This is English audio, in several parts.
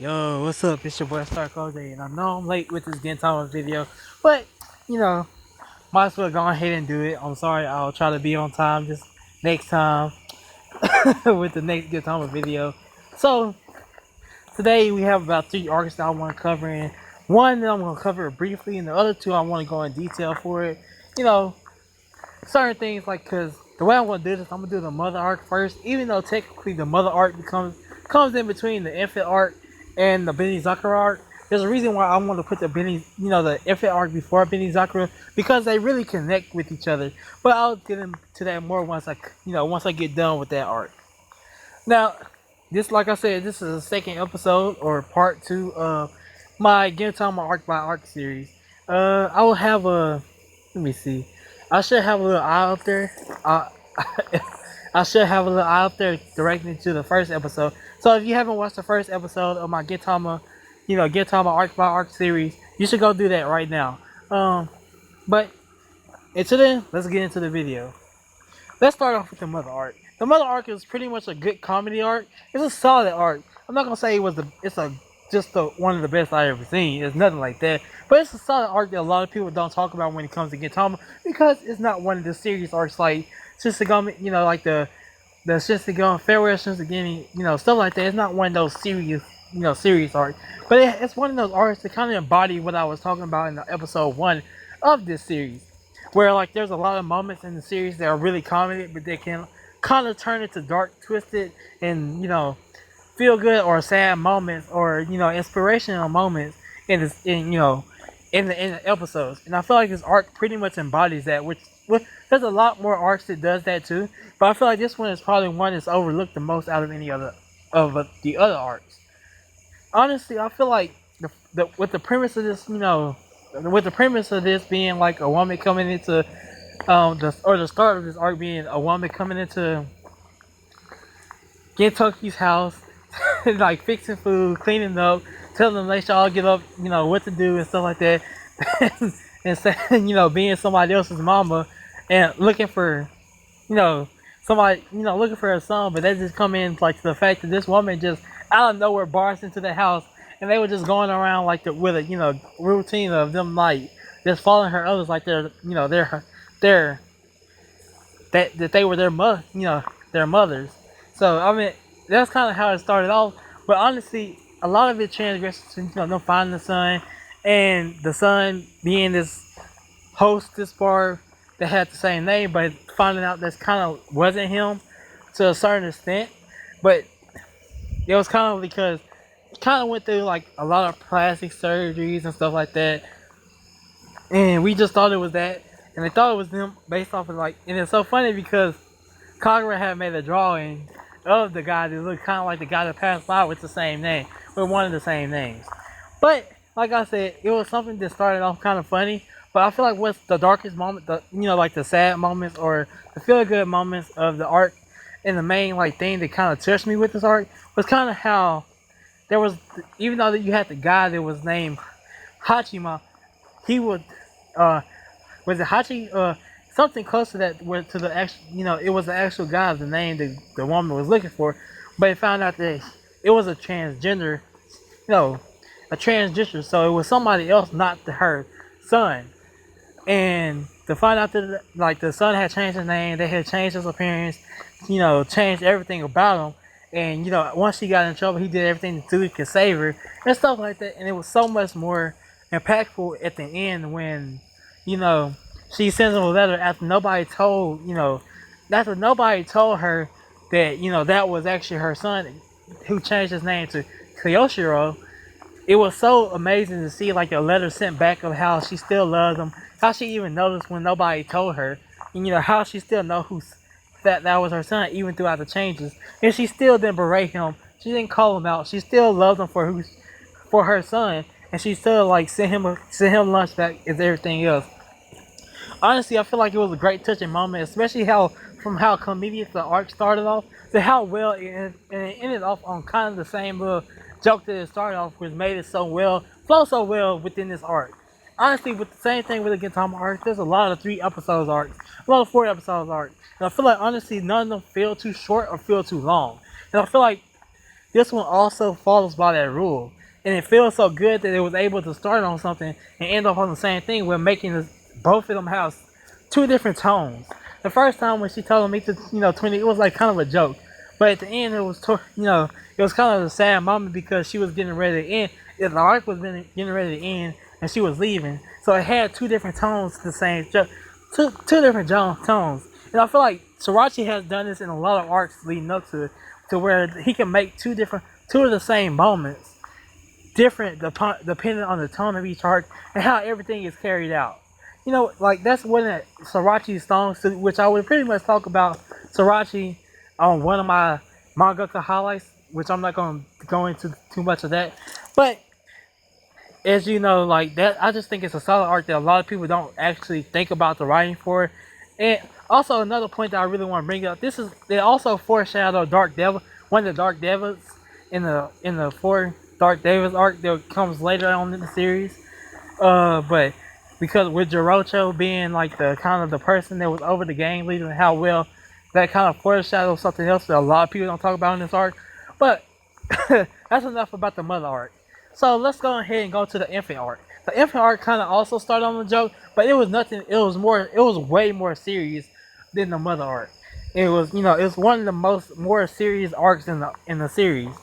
Yo, what's up? It's your boy Stark OJ, and I know I'm late with this Gintama video, but you know, might as well go ahead and do it. I'm sorry, I'll try to be on time this next time with the next Gintama video. So today we have about 3 arcs that I want to cover, and one that I'm gonna cover briefly, and the other two I want to go in detail for it. You know, certain things like because the way I'm gonna do this, I'm gonna do the mother arc first, even though technically the mother arc comes in between the infant arc and the Benizakura arc. There's a reason why I want to put the infant arc before Benizakura because they really connect with each other. But I'll get into that more once I get done with that arc. Now, this like I said, this is the second episode or part two of my Gintama arc by arc series. I will have a let me see. I should have a little eye up there. Uh, I should have a little eye up there directing to the first episode. So if you haven't watched the first episode of my Gintama arc by arc series, you should go do that right now. But until then, let's get into the video. Let's start off with the mother arc. The mother arc is pretty much a good comedy arc. It's a solid arc. I'm not gonna say it's one of the best I ever seen. It's nothing like that. But it's a solid arc that a lot of people don't talk about when it comes to Gintama because it's not one of the serious arcs like Shinsigami, like the Shinsigami, Farewell Shinsigami, stuff like that. It's not one of those serious arcs. But it's one of those arcs that kind of embody what I was talking about in the episode 1 of this series where like there's a lot of moments in the series that are really comedy, but they can kind of turn into dark, twisted, and feel good or sad moments or inspirational moments in this in the episodes. And I feel like this arc pretty much embodies that. Which there's a lot more arcs that does that too, but I feel like this one is probably one that's overlooked the most out of any other of the other arcs. Honestly, I feel like with the premise of this, with the premise of this being like a woman coming into the start of this arc being a woman coming into Gentoki's house, like fixing food, cleaning up, telling them they should all get up, what to do and stuff like that, and saying, being somebody else's mama and looking for, you know, somebody, looking for a son, but they just come in like to the fact that this woman just out of nowhere bars into the house and they were just going around like with a routine of them like just following her others like they're that they were their mothers. So I mean that's kind of how it started off. But honestly, a lot of it transgresses to them finding the son and the son being this hostess bar that had the same name, but finding out that's kind of wasn't him to a certain extent. But it was kind of because he kind of went through like a lot of plastic surgeries and stuff like that, and we just thought it was that, and they thought it was them based off of like, and it's so funny because Kagura had made a drawing of the guy that looked kind of like the guy that passed by with the same name, with one of the same names. But like I said, it was something that started off kind of funny. But I feel like what's the darkest moment, like the sad moments or the feel good moments of the arc, and the main like thing that kind of touched me with this arc was kind of how there was, even though that you had the guy that was named Hachima, he would was it Hachi something close to that where to the actual it was the actual guy the name that the woman was looking for, but it found out that it was a transgender, a transgender, so it was somebody else, not her son. And to find out that like the son had changed his name, they had changed his appearance, changed everything about him. And once she got in trouble, he did everything to do to save her and stuff like that. And it was so much more impactful at the end when, you know, she sends him a letter after nobody told her that that was actually her son, who changed his name to Kyoshiro. It was so amazing to see like a letter sent back of how she still loves him, how she even noticed when nobody told her, and how she still know that was her son even throughout the changes, and she still didn't berate him, she didn't call him out, she still loved him for her son, and she still like sent him lunch back as everything else. Honestly, I feel like it was a great touching moment, especially how comedic the arc started off to how well it ended off on kind of the same little joke that it started off with, made it flow so well within this arc. Honestly, with the same thing with the Gintama arc, there's a lot of 3 episodes arcs, a lot of 4 episodes arcs, and I feel like honestly none of them feel too short or feel too long. And I feel like this one also follows by that rule. And it feels so good that it was able to start on something and end up on the same thing, with making both of them have two different tones. The first time when she told me to, twin, it was like kind of a joke. But at the end, it was, it was kind of a sad moment because she was getting ready to end. The arc was getting ready to end, and she was leaving. So it had two different tones, the same, two different tones. And I feel like Sorachi has done this in a lot of arcs leading up to it, to where he can make two of the same moments, different depending on the tone of each arc and how everything is carried out. Like that's one of Sorachi's songs, which I would pretty much talk about Sorachi on one of my mangaka highlights, which I'm not going to go into too much of that. But as you know, like that, I just think it's a solid arc that a lot of people don't actually think about the writing for. And also another point that I really want to bring up, they also foreshadow Dark Devil, one of the Dark Devils in the four Dark Devils arc that comes later on in the series. But because with Jirocho being like the kind of the person that was over the gang leader, and how well that kind of foreshadows something else that a lot of people don't talk about in this arc. But that's enough about the mother arc. So let's go ahead and go to the infant arc. The infant arc kind of also started on the joke, but it was nothing. It was way more serious than the mother arc. It was, it's one of the more serious arcs in the series.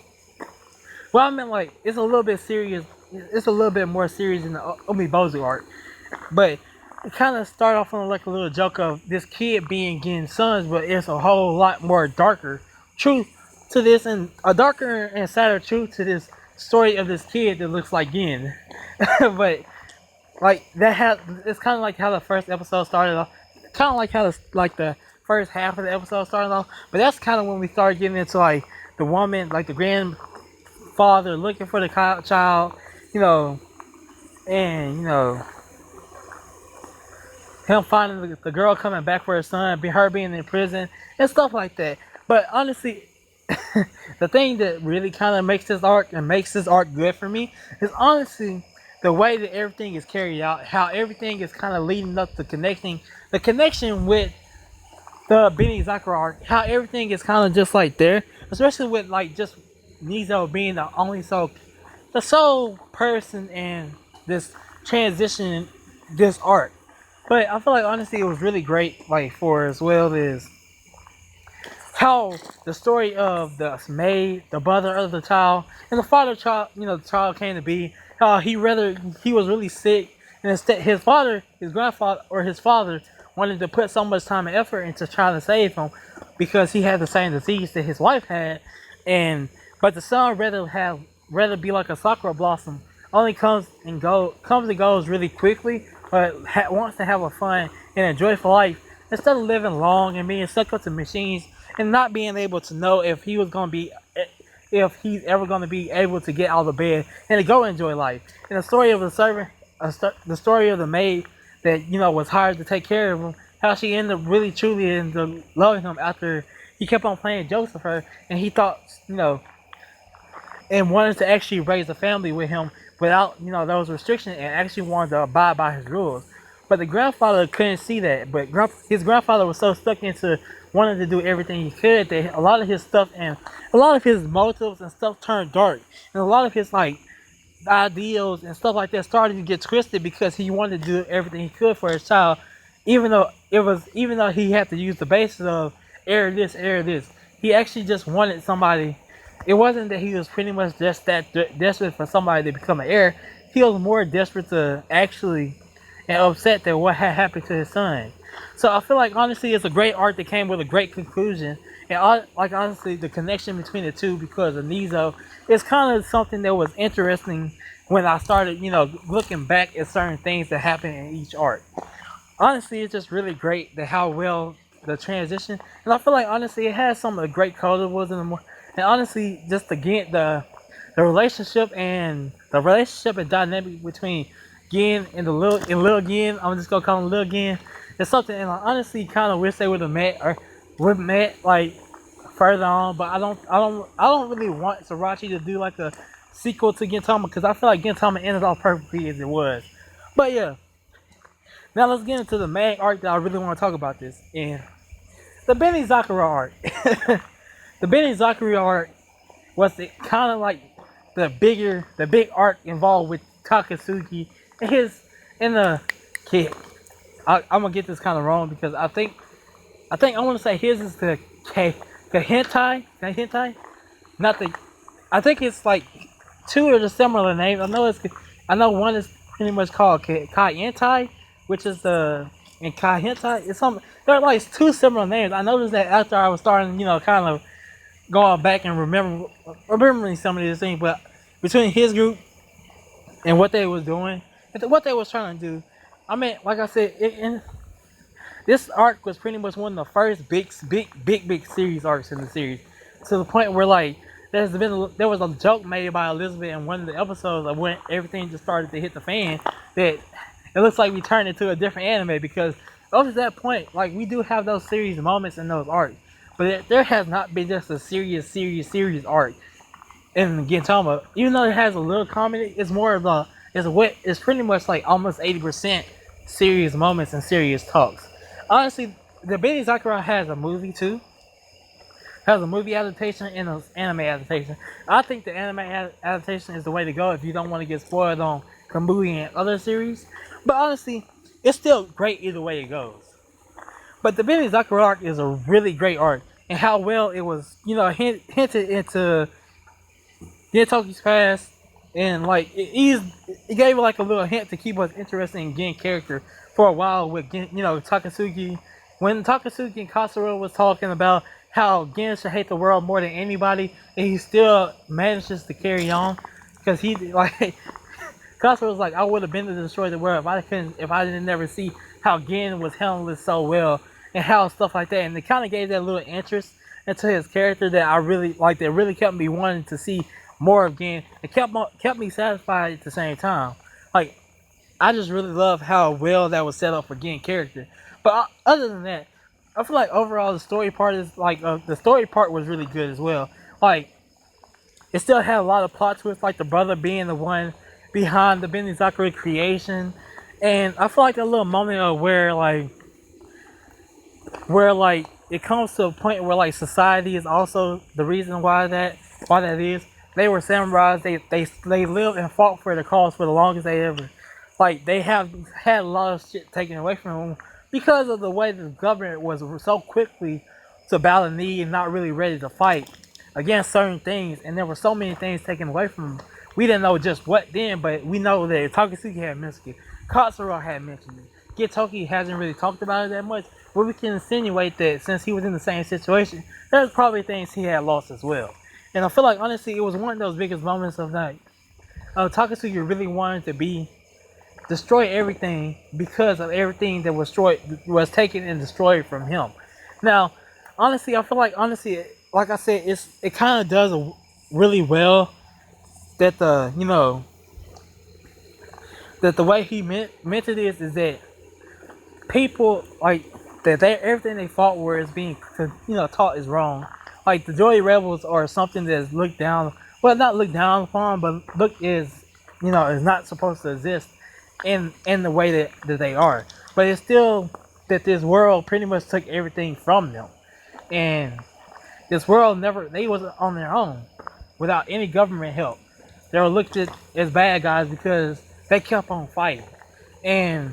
Well, I mean, like, it's a little bit serious. It's a little bit more serious than the Umibozu arc. But it kind of started off on like a little joke of this kid getting sons, but it's a whole lot more darker truth to this, and a darker and sadder truth to this story of this kid that looks like Gin. But like it's kind of like how the first episode started off. Kind of like how the first half of the episode started off. But that's kind of when we started getting into like the woman, like the grandfather looking for the child, and him finding the girl coming back for her son, her being in prison and stuff like that. But honestly, the thing that really kind of makes this arc good for me is honestly the way that everything is carried out, how everything is kind of leading up to the connection with the Benizakura arc, how everything is kind of just like there, especially with like just Nizo being the sole person in this transition, this arc. But I feel like honestly it was really great, like for as well as how the story of the maid, the mother of the child, and the father child, the child came to be. How he was really sick, and instead his father wanted to put so much time and effort into trying to save him because he had the same disease that his wife had, but the son rather be like a sakura blossom, only comes and goes really quickly, but wants to have a fun and a joyful life instead of living long and being stuck up to machines and not being able to know if he's ever going to be able to get out of bed and to go enjoy life. And the story of the servant, the story of the maid that was hired to take care of him, how she ended up really truly into loving him after he kept on playing jokes with her, and he thought and wanted to actually raise a family with him without those restrictions, and actually wanted to abide by his rules. But the grandfather couldn't see that. But his grandfather was so stuck into wanting to do everything he could that a lot of his stuff and a lot of his motives and stuff turned dark, and a lot of his like ideals and stuff like that started to get twisted because he wanted to do everything he could for his child, even though he had to use the basis of error this. He actually just wanted somebody. It wasn't that he was pretty much just that desperate for somebody to become an heir. He was more desperate to actually and upset that what had happened to his son. So I feel like honestly it's a great arc that came with a great conclusion, and like honestly the connection between the two because of Nizo is kind of something that was interesting when I started looking back at certain things that happened in each arc. Honestly, it's just really great that how well the transition, and I feel like honestly it has some of the great colorways and honestly just the relationship and dynamic between Gin and Lil Gin. I'm just gonna call him Lil Gin. It's something, and I honestly kind of wish they would have met like further on. But I don't really want Sorachi to do like a sequel to Gintama because I feel like Gintama ended off perfectly as it was. But yeah, now let's get into the main arc that I really want to talk about this, and the Benizakura arc. The Benizakura arc was it kind of like the big arc involved with Takasugi and his and the kid. I'm gonna get this kind of wrong because I want to say his is the hentai, not the. I think it's like two of the similar names. I know one is pretty much called Kai Hentai, which is the and Kai Hentai. It's some. There are like two similar names. I noticed that after I was starting, kind of going back and remembering some of these things, but between his group and what they was doing, and what they was trying to do, I mean, like I said, this arc was pretty much one of the first big series arcs in the series, to the point where like there was a joke made by Elizabeth in one of the episodes of when everything just started to hit the fan that it looks like we turned into a different anime because up to that point, like we do have those series moments in those arcs, but there has not been just a serious arc in Gintama. Even though it has a little comedy, it's more of it's pretty much like almost 80% serious moments and serious talks. Honestly, the Benizakura has a movie too. Has a movie adaptation and an anime adaptation. I think the anime adaptation is the way to go if you don't want to get spoiled on Kamui and other series. But honestly, it's still great either way it goes. But the Benizakura arc is a really great arc, and how well it was, hinted into Gentoki's past, and like it gave like a little hint to keep us interested in Gen character for a while with Takasugi. When Takasugi and Kasura was talking about how Gen should hate the world more than anybody, and he still manages to carry on because he like Kasura was like, I would have been to destroy the world if I didn't never see how Gen was handling it so well and how stuff like that, and it kind of gave that little interest into his character that I really like, that really kept me wanting to see more of Gen. It kept me satisfied at the same time. Like, I just really love how well that was set up for Gen character. But other than that, I feel like overall the story part was really good as well. Like, it still had a lot of plot twists, like the brother being the one behind the Benizakura creation, and I feel like a little moment of where it comes to a point where like society is also the reason why that is. They were samurais. They lived and fought for the cause for the longest they ever. Like, they have had a lot of shit taken away from them because of the way the government was so quickly to bow the knee and not really ready to fight against certain things, and there were so many things taken away from them. We didn't know just what then, but we know that Takasugi had mentioned it. Katsura had mentioned it. Gitoki hasn't really talked about it that much, but we can insinuate that since he was in the same situation, there's probably things he had lost as well. And I feel like, honestly, it was one of those biggest moments of like, Takasugi really wanted to destroy everything because of everything that was taken and destroyed from him. Now, honestly, I feel like, like I said, it kind of does really well that that the way he meant it is that people like that everything they fought where is being taught is wrong. Like, the Joy Rebels are something that's looked down, well, not looked down upon, but is not supposed to exist in the way that they are. But it's still that this world pretty much took everything from them, and this world they wasn't on their own without any government help. They were looked at as bad guys because they kept on fighting. And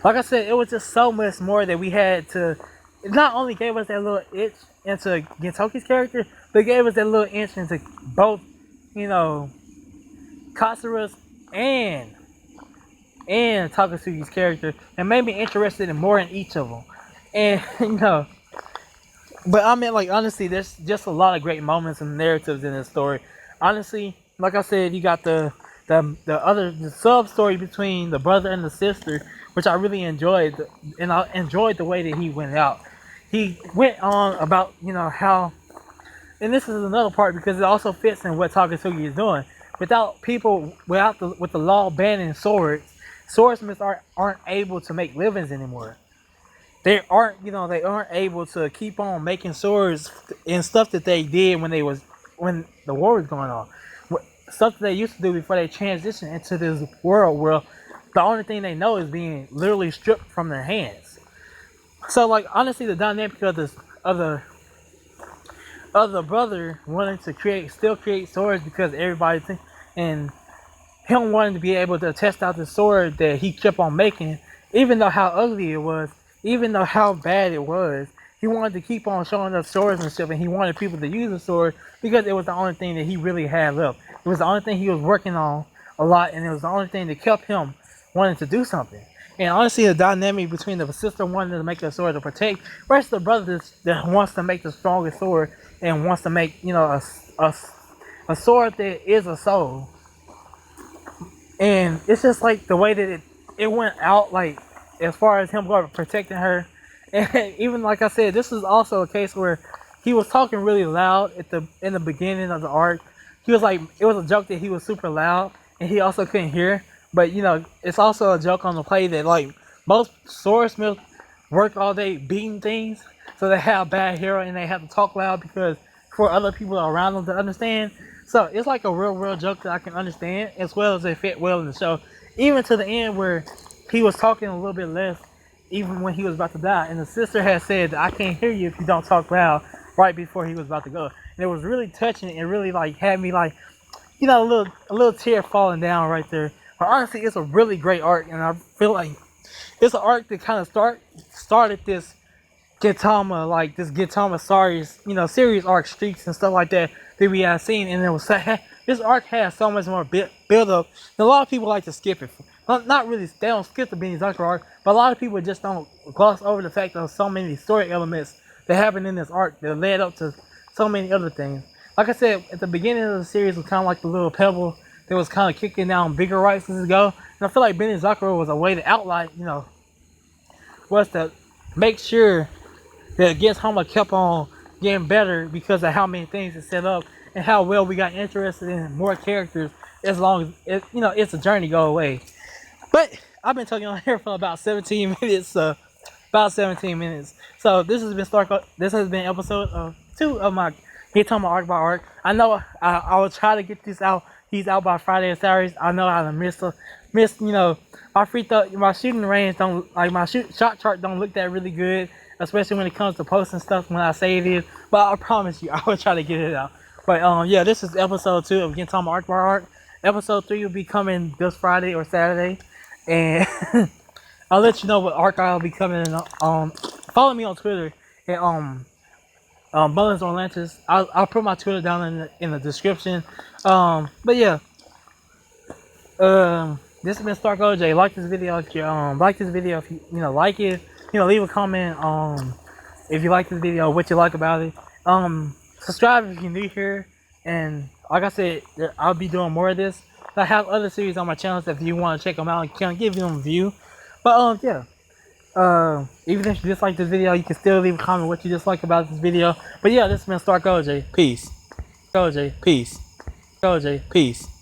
like I said, it was just so much more that we had to. It not only gave us that little itch into Gintoki's character, but it gave us that little inch into both, Kasura's and Takasugi's character, and made me interested in more in each of them. And but I mean, like, honestly, there's just a lot of great moments and narratives in this story. Honestly, like I said, you got the sub story between the brother and the sister, which I really enjoyed, and I enjoyed the way that he went out. He went on about how, and this is another part because it also fits in what Takasugi is doing. With the law banning swordsmiths aren't able to make livings anymore. They aren't able to keep on making swords and stuff that they did when the war was going on. Stuff that they used to do before they transitioned into this world where the only thing they know is being literally stripped from their hands. So, like, honestly, the dynamic of other brother wanted to still create swords because everybody and him wanting to be able to test out the sword that he kept on making, even though how ugly it was, even though how bad it was, he wanted to keep on showing up swords and stuff, and he wanted people to use the sword because it was the only thing that he really had left. It was the only thing he was working on a lot, and it was the only thing that kept him wanting to do something. And honestly, the dynamic between the sister wanting to make a sword to protect versus the brother that wants to make the strongest sword and wants to make, you know, a sword that is a soul. And it's just like the way that it went out, like as far as him going protecting her. And even like I said, this is also a case where he was talking really loud in the beginning of the arc. He was like, it was a joke that he was super loud and he also couldn't hear. But you know, it's also a joke on the play that like most swordsmiths work all day beating things, so they have bad hearing and they have to talk loud because for other people around them to understand. So it's like a real joke that I can understand, as well as it fit well in the show. Even to the end where he was talking a little bit less, even when he was about to die. And the sister had said, I can't hear you if you don't talk loud, right before he was about to go. And it was really touching and really like had me like, you know, a little tear falling down right there. But honestly, it's a really great arc, and I feel like it's an arc that kind of started this Gintama, like this Gintama series arc streaks and stuff like that we have seen, and it was this arc has so much more build up. And a lot of people like to skip it. Not really, they don't skip the Benizakura arc, but a lot of people just don't gloss over the fact of so many story elements that happened in this arc that led up to so many other things. Like I said, at the beginning of the series was kind of like the little pebble that was kind of kicking down bigger rocks as it go. And I feel like Benizakura was a way to outline, you know, was to make sure that Gintama kept on getting better because of how many things it set up and how well we got interested in more characters as long as it's a journey go away. But I've been talking on here for about 17 minutes, about 17 minutes. So this has been This has been episode 2 of my Gintama arc by arc. I know I will try to get these out by Friday and Saturdays. I know I missed my shooting range don't like my shot chart don't look that really good, especially when it comes to posting stuff when I say it is. But I promise you, I will try to get it out. But yeah, this is episode 2 of Gintama arc by arc. Episode 3 will be coming this Friday or Saturday, and I'll let you know what arc I'll be coming. Follow me on Twitter at Mullins or Lantis. I'll put my Twitter down in the description. But yeah, this has been Stark OJ. Like this video if you if you like it. Leave a comment if you like this video, what you like about it. Subscribe if you're new here, and like I said, I'll be doing more of this. I have other series on my channel if you want to check them out and kind of give them a view. But yeah, even if you dislike this video, you can still leave a comment what you dislike about this video. But yeah, this has been Stark OJ. Peace. OJ. Peace. OJ. Peace.